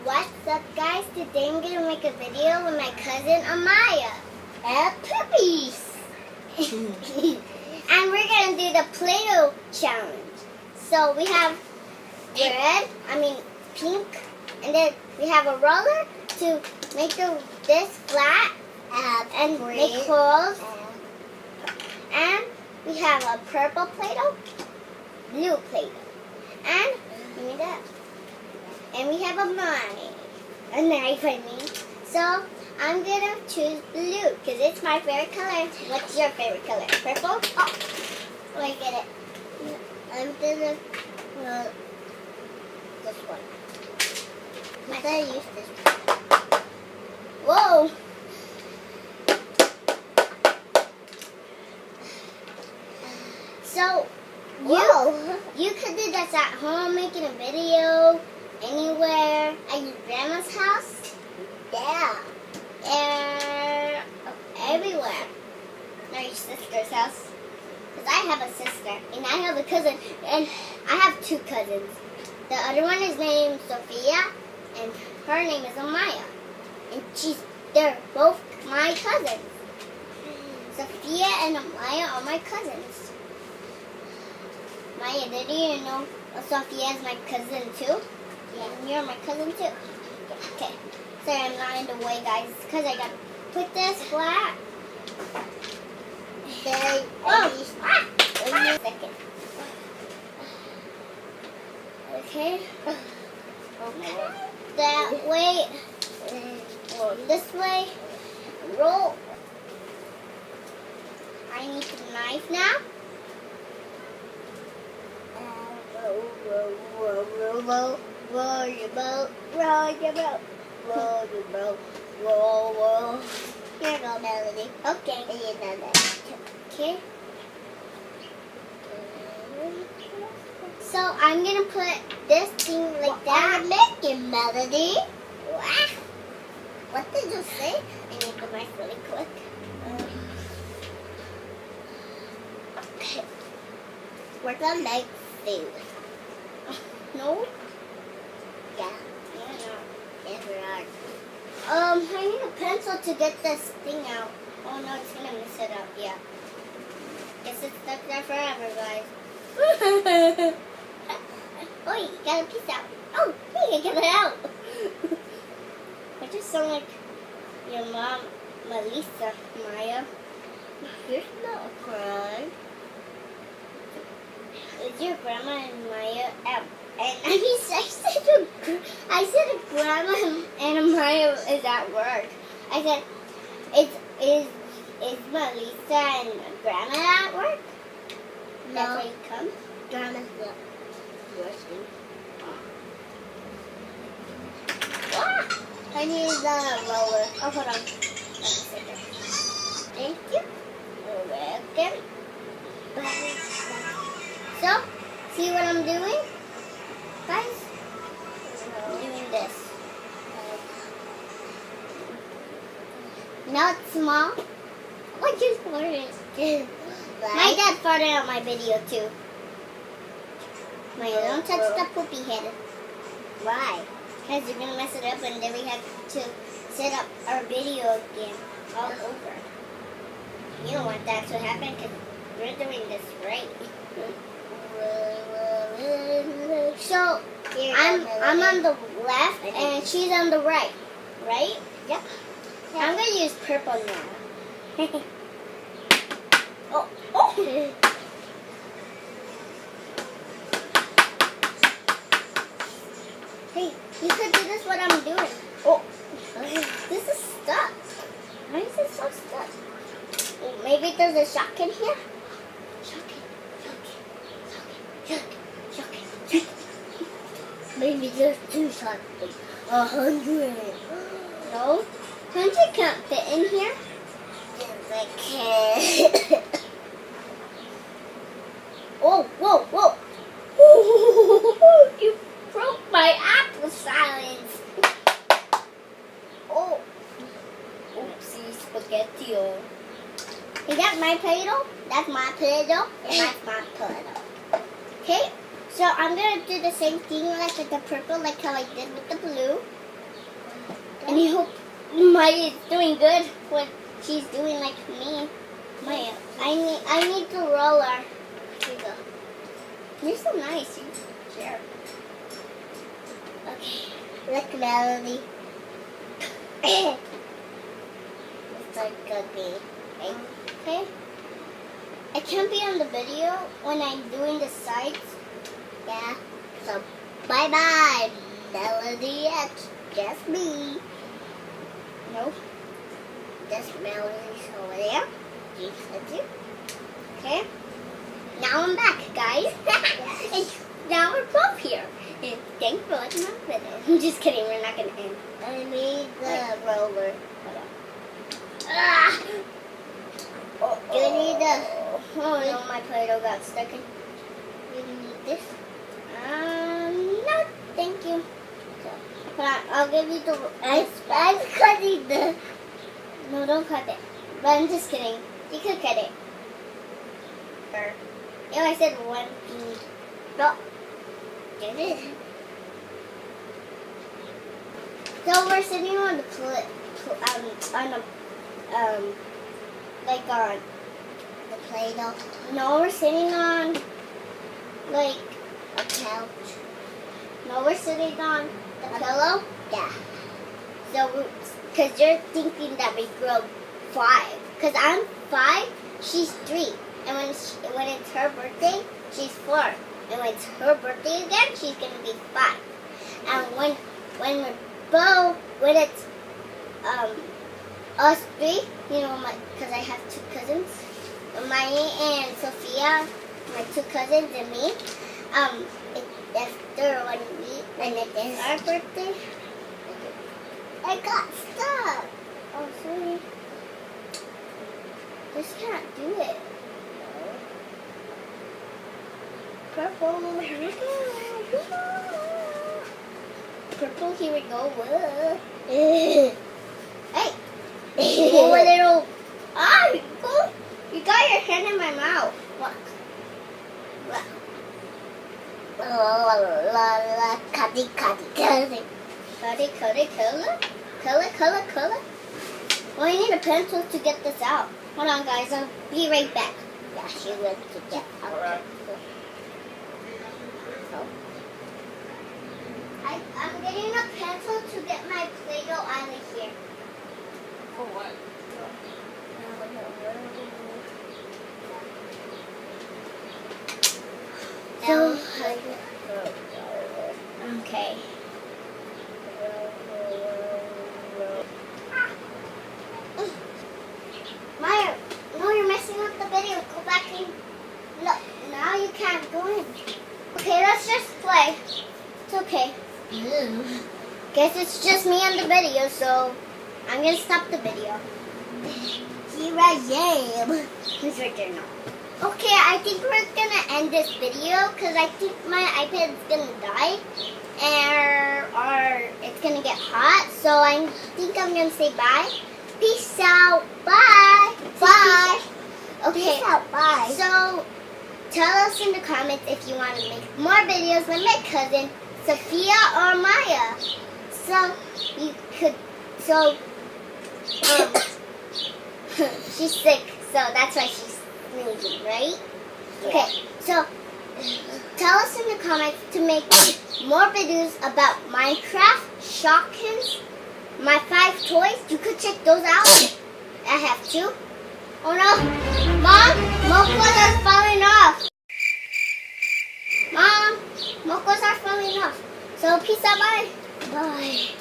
What's up, guys? Today I'm gonna make a video with my cousin Amaya and puppies. And we're gonna do the play-doh challenge. So we have pink, and then we have a roller to make this flat and make holes. And we have a purple play-doh, blue play-doh, and give me that. And we have a knife, I mean. So I'm gonna choose blue because it's my favorite color. What's your favorite color? Purple? Oh, I get it. I'm gonna this one. I'm gonna use this one. Whoa! So you could do this at home, making a video. Anywhere at your grandma's house? Yeah. Everywhere. At your sister's house. Because I have a sister and I have a cousin and I have two cousins. The other one is named Sophia and her name is Amaya. And they're both my cousins. Sophia and Amaya are my cousins. Maya, did you know Sophia is my cousin too? Yeah, and you're my cousin too. Okay. Sorry, I'm not in the way, guys. It's because I gotta put this flat. Wait a second. Okay. That way. Roll this way. Roll. I need the knife now. Roll your boat, roll your boat, roll your boat, roll, roll. Here you go, Melody. Okay, and you know that. Okay. So I'm gonna put this thing like that. Make it, Melody. What did you say? I need the knife really quick. Okay. We're gonna make food. No? Yeah. Yes, we are. I need a pencil to get this thing out. Oh no, it's gonna mess it up. Yeah. Guess it's stuck there forever, guys. Oh, you got a piece out. Oh, hey, I got it out. I just sound like your mom, Melissa, Maya. Here's not a cry. Is your grandma and Maya out? And I said grandma and Maya is at work. I said, is Melissa and grandma at work? No. That's why you come? Grandma's not working. Ah, I need the roller. Oh, hold on. Thank you. You're welcome. So, see what I'm doing? Guys, I'm doing this. Now it's small. What just farted? My dad farted on my video too. Maya, don't touch the poopy head. Why? Because you're going to mess it up and then we have to set up our video again all over. You don't want that to happen because we're doing this right. So I'm on the left and she's on the right, right? Yep. I'm gonna use purple now. Oh! Hey, you could do this what I'm doing. Oh, this is stuck. Why is it so stuck? Oh, maybe there's a shock in here. Shock. Maybe there's 2 shocks. 100. No, 100 can't fit in here. Yes, I can. Oh, whoa. You broke my apple silence. Oh. Oopsie, spaghetti. Is that my Play-Doh? That's my Play-Doh, and that's my Play-Doh. Okay, so I'm going to do the same thing like with the purple, like how I did with the blue. And I hope Maya is doing good when she's doing like me. Maya, I need the roller. Here you go. You're so nice. You share. Okay. Look, Melody. It's like a bee. Okay? I can't be on the video when I'm doing the sides. Yeah. So, bye-bye, Melody. It's just me. Nope. Just Melody's over there. Okay. Now I'm back, guys. And now we're both here. And thanks for watching my video. I'm just kidding. We're not going to end. I need the roller. Ah! You need the... Oh no, my Play-Doh got stuck in. You need this? No, thank you. So, hold on, I'll give you the... I'm cutting the... No, don't cut it. But I'm just kidding. You could cut it. Yeah, I said one thing. No. There it is. So we're sitting on the like on the Play-Doh. No, we're sitting on like a couch. No, we're sitting on the pillow. Yeah. So, because you're thinking that we grow 5. Because I'm 5, she's 3. And when it's her birthday, she's 4. And when it's her birthday again, she's gonna be 5. And when it's us 3, you know, because I have 2 cousins, Maya and Sophia, my 2 cousins and me. After when it is our birthday, I got stuck. Oh, sorry. Just can't do it. Purple, here we go. Purple, here we go. Hey. Oh, a little. Ah, you got your hand in my mouth. Look. Cutty. Color. Well, I need a pencil to get this out. Hold on, guys. I'll be right back. Yeah, she went to get out. I'm getting a pencil to get my Play-Doh out of here. For what? So, okay. Maya, no, you're messing up the video. Go back in. No, now you can't go in. Okay, let's just play. It's okay. Guess it's just me on the video, so I'm gonna stop the video. Here I am. Who's right there now? Okay, I think we're gonna end this video because I think my iPad's gonna die or it's gonna get hot. So I think I'm gonna say bye. Peace out. Bye. Bye. Okay. Peace out. Bye. So tell us in the comments if you want to make more videos with my cousin Sophia or Maya. So you could. So she's sick, so that's why she's sneezing, right? Yeah. Okay, so tell us in the comments to make more videos about Minecraft, Shopkins, my 5 toys. You could check those out. I have 2. Oh no, Mom, mocos are falling off. Mom, mocos are falling off. So peace out, bye. Bye.